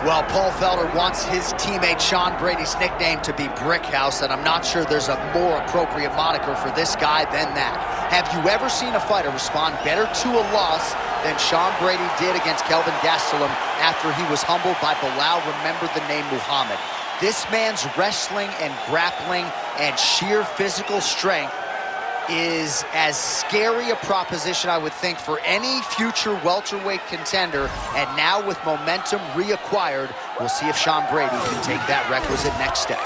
Well, Paul Felder wants his teammate Sean Brady's nickname to be Brickhouse, and I'm not sure there's a more appropriate moniker for this guy than that. Have you ever seen a fighter respond better to a loss than Sean Brady did against Kelvin Gastelum after he was humbled by Bilal? Remember the name Muhammad. This man's wrestling and grappling and sheer physical strength is as scary a proposition, I would think, for any future welterweight contender. And now with momentum reacquired, we'll see if Sean Brady can take that requisite next step.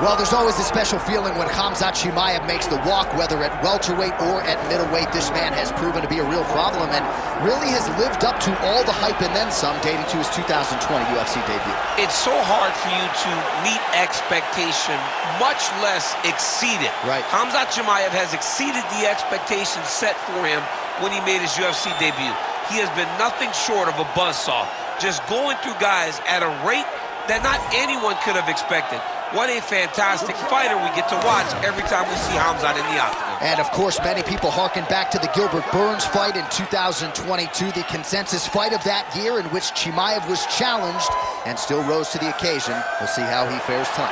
Well, there's always a special feeling when Khamzat Chimaev makes the walk, whether at welterweight or at middleweight. This man has proven to be a real problem and really has lived up to all the hype and then some, dating to his 2020 UFC debut. It's so hard for you to meet expectation, much less exceed it. Right. Khamzat Chimaev has exceeded the expectations set for him when he made his UFC debut. He has been nothing short of a buzzsaw, just going through guys at a rate that not anyone could have expected. What a fantastic fighter we get to watch every time we see Khamzat in the octagon. And of course, many people harken back to the Gilbert Burns fight in 2022, the consensus fight of that year in which Chimaev was challenged and still rose to the occasion. We'll see how he fares tonight.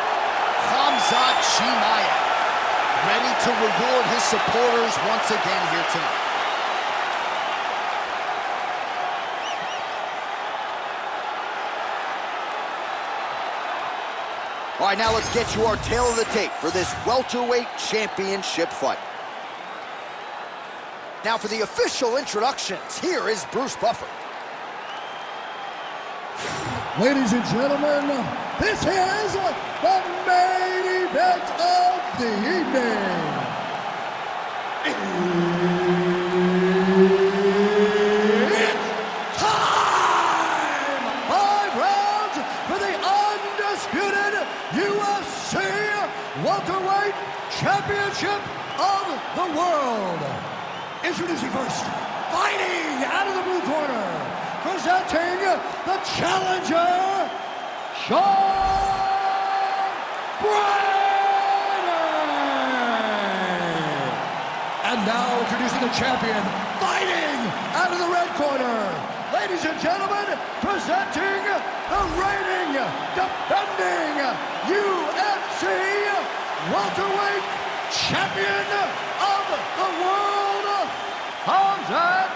Khamzat Chimaev, ready to reward his supporters once again here tonight. All right, now let's get you our tail of the tape for this welterweight championship fight. Now for the official introductions, here is Bruce Buffer. Ladies and gentlemen, this is the main event of the evening. It's time! 5 rounds for the undisputed UFC Welterweight Championship of the World. Introducing first, fighting out of the blue corner, presenting the challenger, Sean Brady. And now introducing the champion, fighting out of the red corner, ladies and gentlemen, presenting the reigning, defending UFC welterweight champion of the world, Khamzat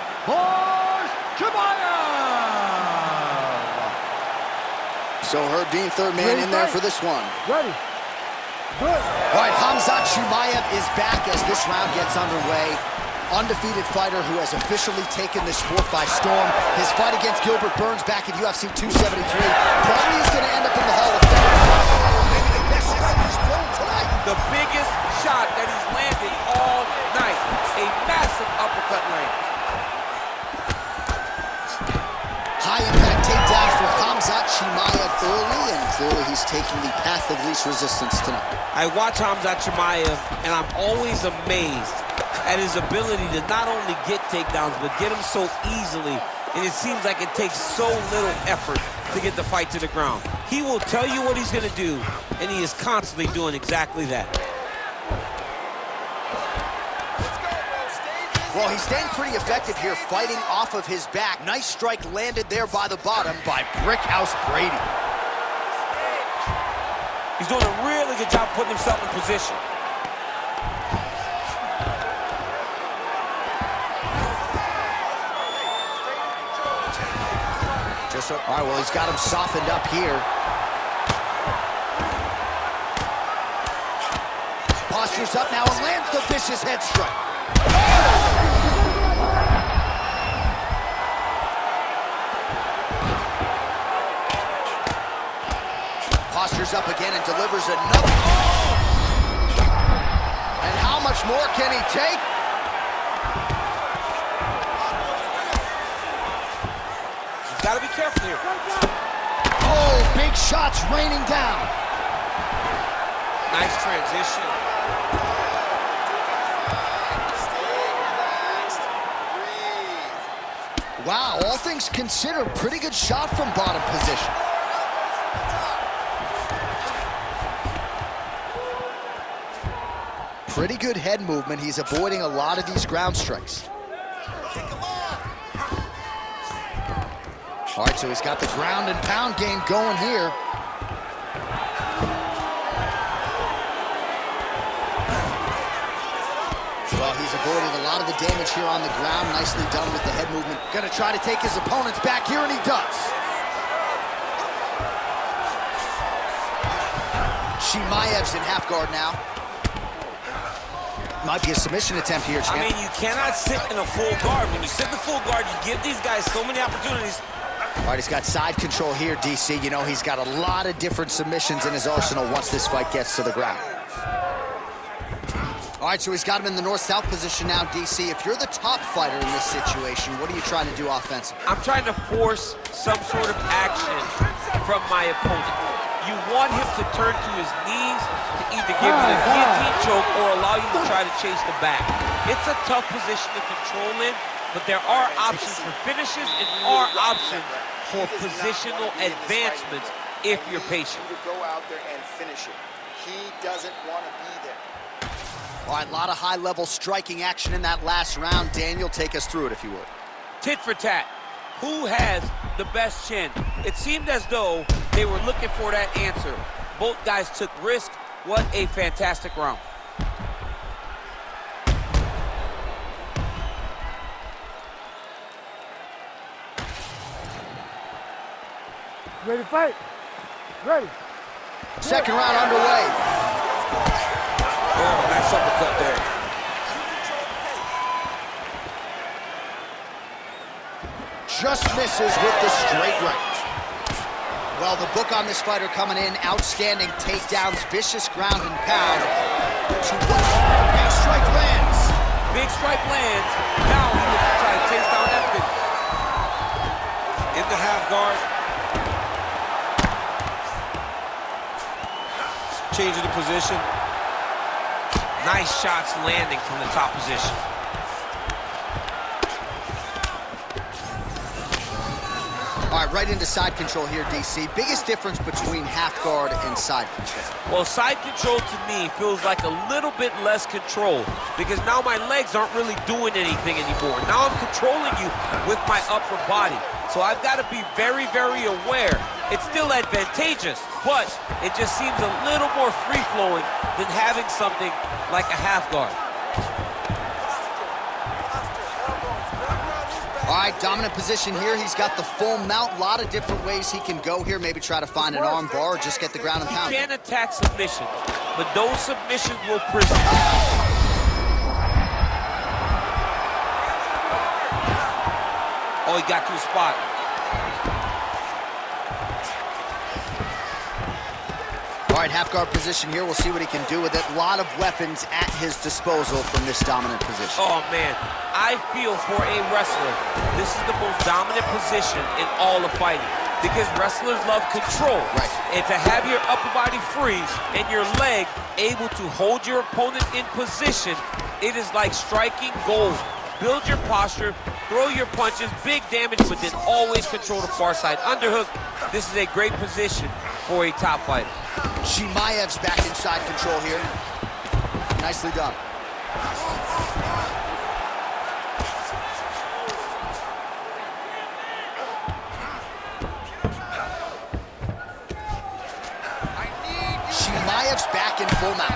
Chimaev. So Herb Dean, third man in there for this one. Ready. Good. All right, Khamzat Chimaev is back as this round gets underway. Undefeated fighter who has officially taken this sport by storm. His fight against Gilbert Burns back at UFC 273 probably is going to end up in the Hall of Fame. Maybe the best shot he's thrown tonight. The biggest shot that he's landed all night. A massive uppercut land. High-impact takedown for Khamzat Chimaev early, and clearly he's taking the path of least resistance tonight. I watch Khamzat Chimaev, and I'm always amazed at his ability to not only get takedowns, but get them so easily. And it seems like it takes so little effort to get the fight to the ground. He will tell you what he's going to do, and he is constantly doing exactly that. Well, he's staying pretty effective here, fighting off of his back. Nice strike landed there by the bottom by Brickhouse Brady. He's doing a really good job putting himself in position. All right, well, he's got him softened up here. Postures up now and lands the vicious head strike. there's another. Oh! And how much more can he take? He's got to be careful here. Oh, big shots raining down. Nice transition. Wow, all things considered, pretty good shot from bottom position. Pretty good head movement. He's avoiding a lot of these ground strikes. All right, so he's got the ground and pound game going here. Well, he's avoiding a lot of the damage here on the ground. Nicely done with the head movement. Gonna try to take his opponents back here, and he does. Chimaev's in half guard now. Might be a submission attempt here, champ. I mean, you cannot sit in a full guard. When you sit in the full guard, you give these guys so many opportunities. All right, he's got side control here, DC. You know, he's got a lot of different submissions in his arsenal once this fight gets to the ground. All right, so he's got him in the north-south position now, DC. If you're the top fighter in this situation, what are you trying to do offensively? I'm trying to force some sort of action from my opponent. You want him to turn to his knees to either give you the guillotine choke or allow you to try to chase the back. It's a tough position to control in, but there are options for finishes and are options for positional advancements if you're patient. To go out there and finish it. He doesn't want to be there. All right, a lot of high-level striking action in that last round. Daniel, take us through it, if you would. Tit for tat. Who has the best chin? It seemed as though they were looking for that answer. Both guys took risk. What a fantastic round. Ready to fight? Ready. Second round underway. Oh, nice uppercut there. Just misses with the straight right. Well, the book on this fighter coming in, outstanding takedowns, vicious ground and pound. Big strike lands. Big strike lands. Now he looks to try to chase down that finish. In the half guard. Changing the position. Nice shots landing from the top position. All right, right into side control here, DC. Biggest difference between half guard and side control? Well, side control to me feels like a little bit less control because now my legs aren't really doing anything anymore. Now I'm controlling you with my upper body. So I've got to be very, very aware. It's still advantageous, but it just seems a little more free-flowing than having something like a half guard. All right, dominant position here. He's got the full mount. A lot of different ways he can go here. Maybe try to find an arm bar or just get the ground and pound. He can attack submissions, but those submissions will present. Oh, he got to a spot. All right, half guard position here. We'll see what he can do with it. A lot of weapons at his disposal from this dominant position. Oh, man. I feel for a wrestler, this is the most dominant position in all of fighting because wrestlers love control. Right. And to have your upper body free and your leg able to hold your opponent in position, it is like striking gold. Build your posture, throw your punches, big damage, but then always control the far side underhook. This is a great position for a top fighter. Chimaev's back inside control here. Nicely done. Chimaev's back in full mount.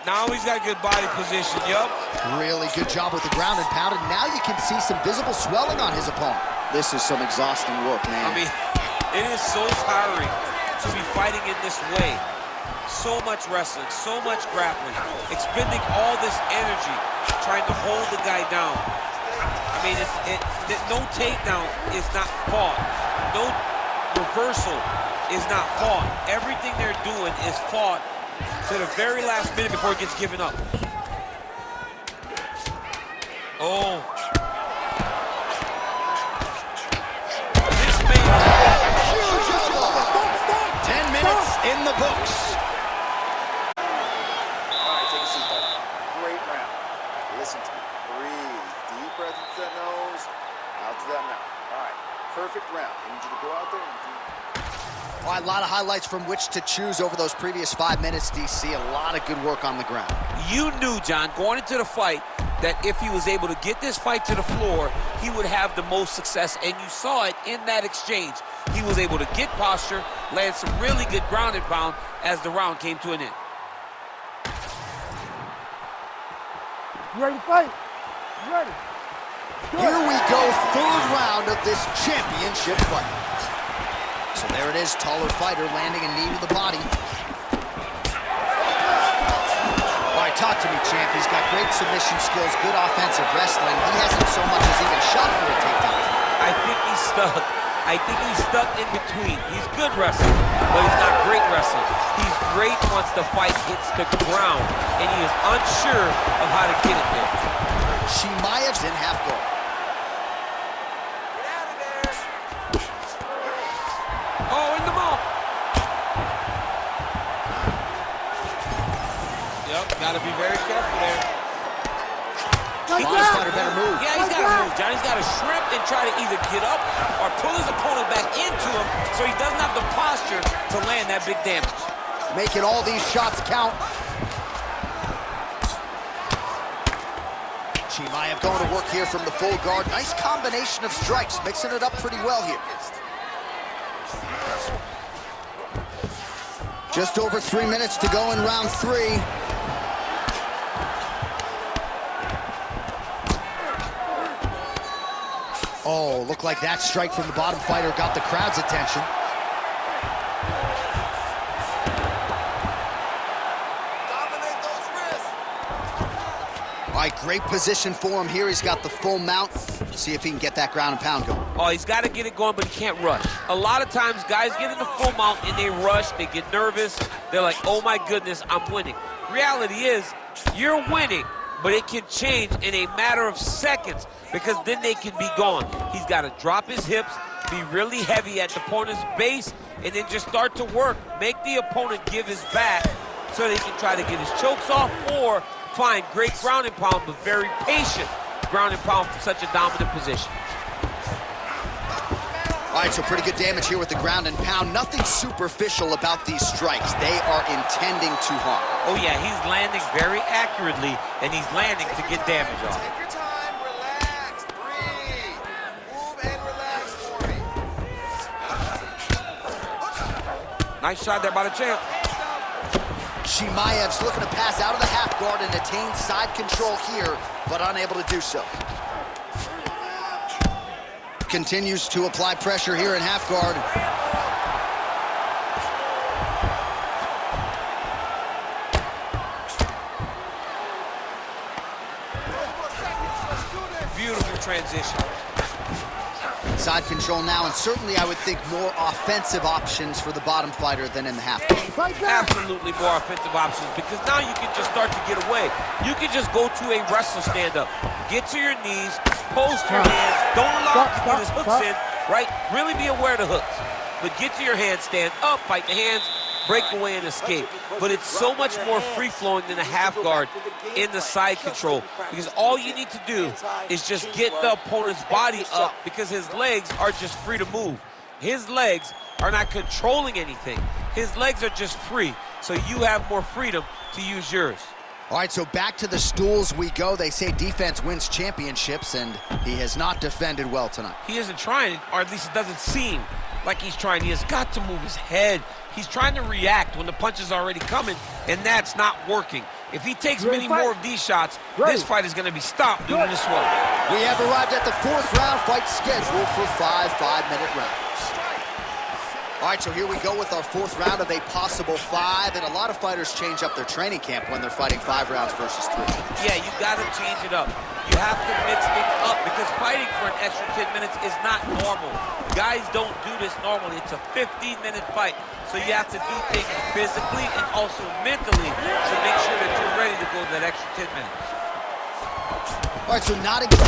Now he's got good body position, yup. Really good job with the ground and pound, and now you can see some visible swelling on his opponent. This is some exhausting work, man. I mean, it is so tiring to be fighting in this way. So much wrestling, so much grappling, expending all this energy trying to hold the guy down. I mean, no takedown is not fought. No reversal is not fought. Everything they're doing is fought to the very last minute before it gets given up. Oh. This man. Huge elbow. 10 minutes in the books. All right, take a seat, buddy. Great round. Listen to me. Breathe. Deep breath into that nose, out to that mouth. All right, perfect round. I need you to go out there and do... All right, a lot of highlights from which to choose over those previous 5 minutes, DC. A lot of good work on the ground. You knew, John, going into the fight, that if he was able to get this fight to the floor, he would have the most success, and you saw it in that exchange. He was able to get posture, land some really good ground and pound as the round came to an end. You ready to fight? You ready? Here we go, third round of this championship fight. So there it is, taller fighter landing a knee to the body. All right, talk to me, champ. He's got great submission skills, good offensive wrestling. He hasn't so much as even shot for a takedown. I think he's stuck. I think he's stuck in between. He's good wrestling, but he's not great wrestling. He's great once the fight hits the ground, and he is unsure of how to get it there. Chimaev's in half guard. Oh, in the mouth. Yep, gotta be very careful there. Bob's fighter better move. Yeah, he's gotta move, John. He's gotta shrimp and try to either get up or pull his opponent back into him so he doesn't have the posture to land that big damage. Making all these shots count. Chimaev going to work here from the full guard. Nice combination of strikes, mixing it up pretty well here. Just over 3 minutes to go in round 3. Oh, looked like that strike from the bottom fighter got the crowd's attention. Dominate those wrists. All right, great position for him here. He's got the full mount. See if he can get that ground and pound going. Oh, he's got to get it going, but he can't rush. A lot of times, guys get in the full mount and they rush, they get nervous. They're like, oh my goodness, I'm winning. Reality is, you're winning, but it can change in a matter of seconds because then they can be gone. He's got to drop his hips, be really heavy at the opponent's base, and then just start to work. Make the opponent give his back so they can try to get his chokes off or find great ground and pound, but very patient ground and pound from such a dominant position. All right, so pretty good damage here with the ground and pound. Nothing superficial about these strikes. They are intending to harm. Oh yeah, he's landing very accurately, and he's landing to get damage off. Take your time, relax, breathe. Move and relax for me. Nice shot there by the champ. Chimaev's looking to pass out of the half guard and attain side control here, but unable to do so. Continues to apply pressure here in half guard. Beautiful transition. Side control now, and certainly I would think more offensive options for the bottom fighter than in the half guard. Absolutely more offensive options because now you can just start to get away. You can just go to a wrestler stand-up. Get to your knees, post your hands, don't allow him to get his hooks in, right? Really be aware of the hooks. But get to your hands, stand up, fight the hands, break away and escape. But it's so much more free-flowing than a half guard in the side control because all you need to do is just get the opponent's body up because his legs are just free to move. His legs are not controlling anything. His legs are just free, so you have more freedom to use yours. All right, so back to the stools we go. They say defense wins championships, and he has not defended well tonight. He isn't trying, or at least it doesn't seem like he's trying. He has got to move his head. He's trying to react when the punch is already coming, and that's not working. If he takes many more of these shots, this fight is going to be stopped due to the swelling. We have arrived at the 4th round, fight scheduled for 5 5-minute rounds. All right, so here we go with our 4th round of a possible 5, and a lot of fighters change up their training camp when they're fighting 5 rounds versus 3. Yeah, you got to change it up. You have to mix things up because fighting for an extra 10 minutes is not normal. Guys don't do this normally. It's a 15-minute fight. So you have to do things physically and also mentally to make sure that you're ready to go that extra 10 minutes. All right, so not exactly.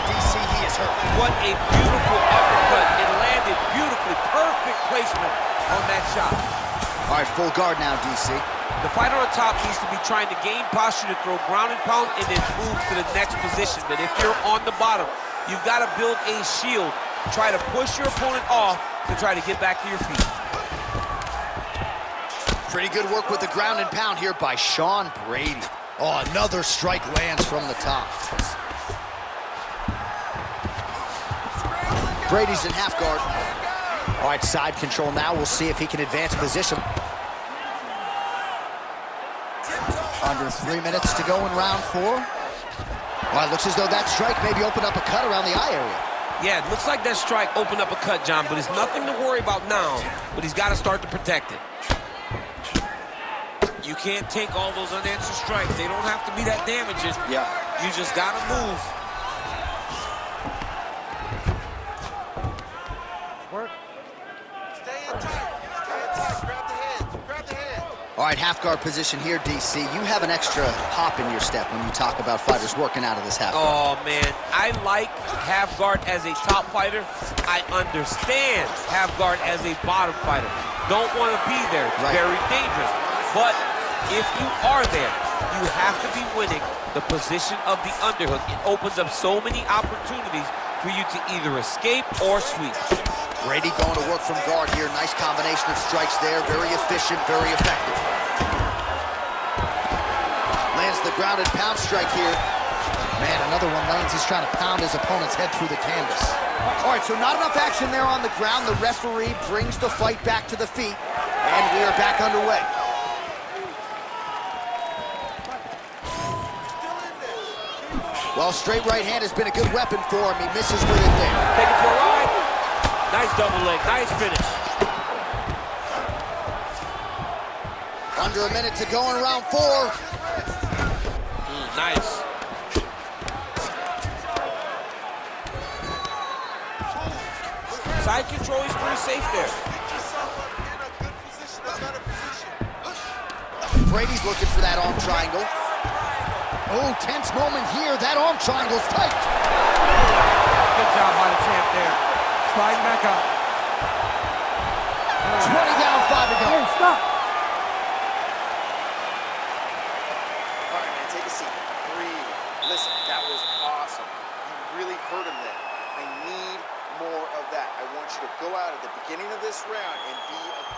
DC, he is hurt. What a beautiful uppercut. It landed beautifully. Perfect placement on that shot. All right, full guard now, DC. The fighter on top needs to be trying to gain posture to throw ground and pound and then move to the next position. But if you're on the bottom, you've got to build a shield. Try to push your opponent off to try to get back to your feet. Pretty good work with the ground and pound here by Sean Brady. Oh, another strike lands from the top. Brady's in half guard. All right, side control now. We'll see if he can advance position. Under 3 minutes to go in round 4. Well, it looks as though that strike maybe opened up a cut around the eye area. Yeah, it looks like that strike opened up a cut, John, but it's nothing to worry about now, but he's got to start to protect it. You can't take all those unanswered strikes. They don't have to be that damaging. Yeah. You just got to move. Work. Stay in tight. Stay in tight. Grab the hands. Grab the hands. All right, half guard position here, DC. You have an extra hop in your step when you talk about fighters working out of this half guard. Oh, man. I like half guard as a top fighter. I understand half guard as a bottom fighter. Don't want to be there. It's very dangerous. But if you are there, you have to be winning the position of the underhook. It opens up so many opportunities for you to either escape or sweep. Brady going to work from guard here. Nice combination of strikes there. Very efficient, very effective. Lands the ground and pound strike here. Man, another one lands. He's trying to pound his opponent's head through the canvas. All right, so not enough action there on the ground. The referee brings the fight back to the feet, and we are back underway. Well, straight right hand has been a good weapon for him. He misses with it there. Take it for a ride. Nice double leg. Nice finish. Under a minute to go in round 4. Nice. Side control is pretty safe there. Brady's looking for that arm triangle. Oh, tense moment here. That arm triangle's tight. Good job by the champ there. Sliding back up. 20 down, 5 to go. Hey, stop. All right, man, take a seat. Breathe. Listen, that was awesome. You really hurt him there. I need more of that. I want you to go out at the beginning of this round and be a...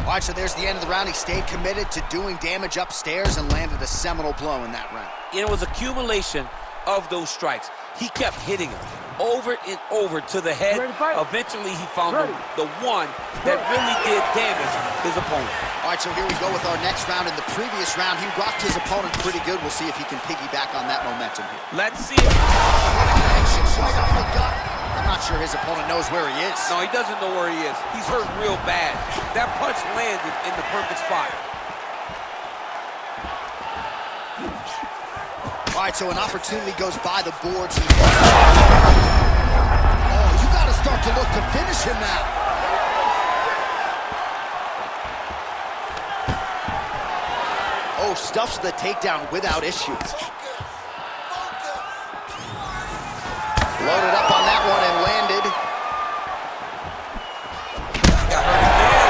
All right, so there's the end of the round. He stayed committed to doing damage upstairs and landed a seminal blow in that round. It was accumulation of those strikes. He kept hitting him over and over to the head. Eventually, he found the one that really did damage his opponent. All right, so here we go with our next round. In the previous round, he rocked his opponent pretty good. We'll see if he can piggyback on that momentum here. Let's see it. I'm not sure his opponent knows where he is. No, he doesn't know where he is. He's hurt real bad. That punch landed in the perfect spot. All right, so an opportunity goes by the boards. Oh, you got to start to look to finish him now. Oh, stuffs the takedown without issue. Loaded up on that one and landed. Got hurt again.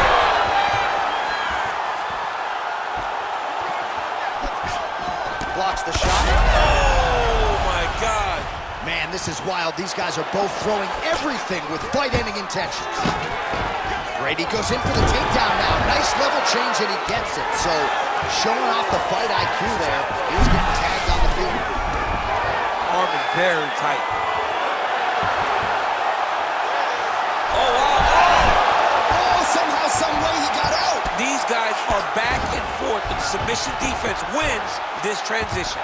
Blocks the shot. Oh, my God. Man, this is wild. These guys are both throwing everything with fight-ending intentions. Brady goes in for the takedown now. Nice level change, and he gets it. So, showing off the fight IQ there. He was getting tagged on the field. Arm is very tight. Oh, wow. Oh, somehow, some way he got out. These guys are back and forth. The submission defense wins this transition.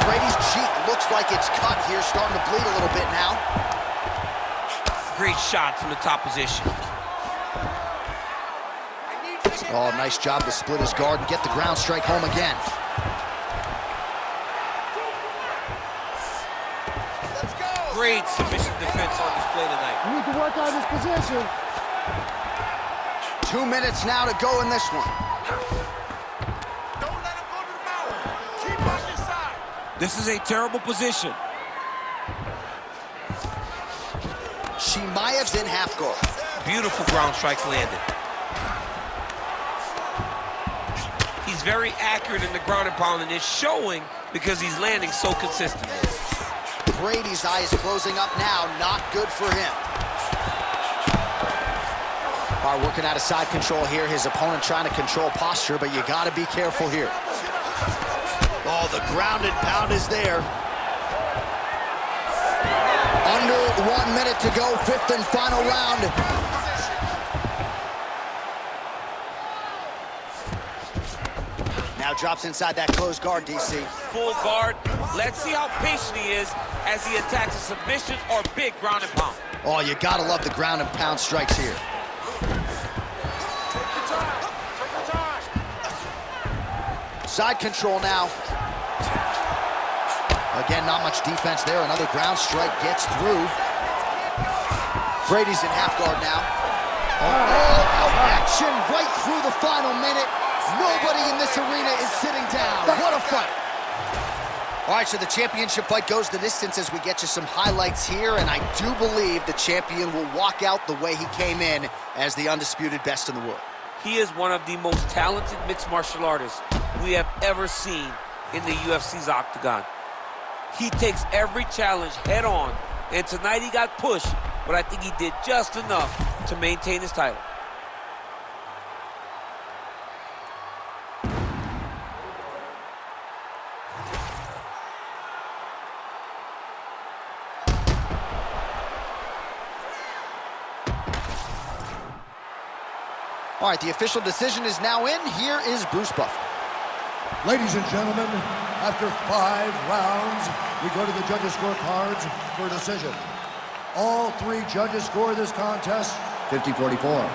Brady's cheek looks like it's cut here, starting to bleed a little bit now. Great shot from the top position. Oh, nice job to split his guard and get the ground strike home again. Let's go. Great submission defense on display tonight. You need to work on this position. 2 minutes now to go in this one. Don't let him go to the mouth. Keep on your side. This is a terrible position. Chimaev's in half guard. Beautiful ground strike landed. He's very accurate in the ground and pound, and it's showing because he's landing so consistently. Brady's eye is closing up now. Not good for him. All right, working out of side control here. His opponent trying to control posture, but you got to be careful here. Oh, the ground and pound is there. Under 1 minute to go, fifth and final round. Now drops inside that closed guard, DC. Full guard. Let's see how patient he is as he attacks a submission or big ground and pound. Oh, you gotta love the ground and pound strikes here. Take your time. Take your time. Side control now. Again, not much defense there. Another ground strike gets through. Brady's in half guard now. Oh, action right through the final minute. Nobody in this arena is sitting down. What a fight. All right, so the championship fight goes the distance as we get you some highlights here, and I do believe the champion will walk out the way he came in as the undisputed best in the world. He is one of the most talented mixed martial artists we have ever seen in the UFC's octagon. He takes every challenge head on, and tonight he got pushed, but I think he did just enough to maintain his title. All right, the official decision is now in. Here is Bruce Buffer. Ladies and gentlemen, after 5 rounds, we go to the judges' scorecards for a decision. All 3 judges score this contest 50-44.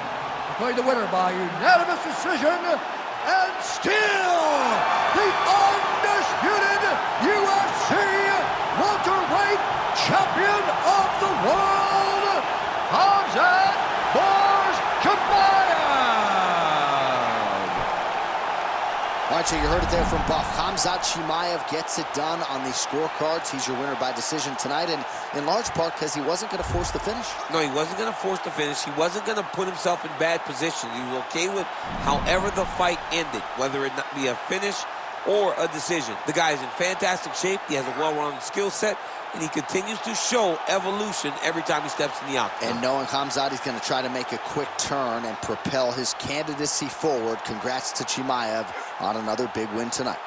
Declaring the winner by unanimous decision, and still the undisputed UFC welterweight champion of the world, Khamzat Chimaev. All right, so you heard it there from Buff. Khamzat Chimaev gets it done on the scorecards. He's your winner by decision tonight, and in large part because he wasn't going to force the finish. No, he wasn't going to force the finish. He wasn't going to put himself in bad position. He was okay with however the fight ended, whether it not be a finish or a decision. The guy is in fantastic shape. He has a well-rounded skill set, and he continues to show evolution every time he steps in the octagon. And knowing Khamzat, he's going to try to make a quick turn and propel his candidacy forward. Congrats to Chimaev on another big win tonight.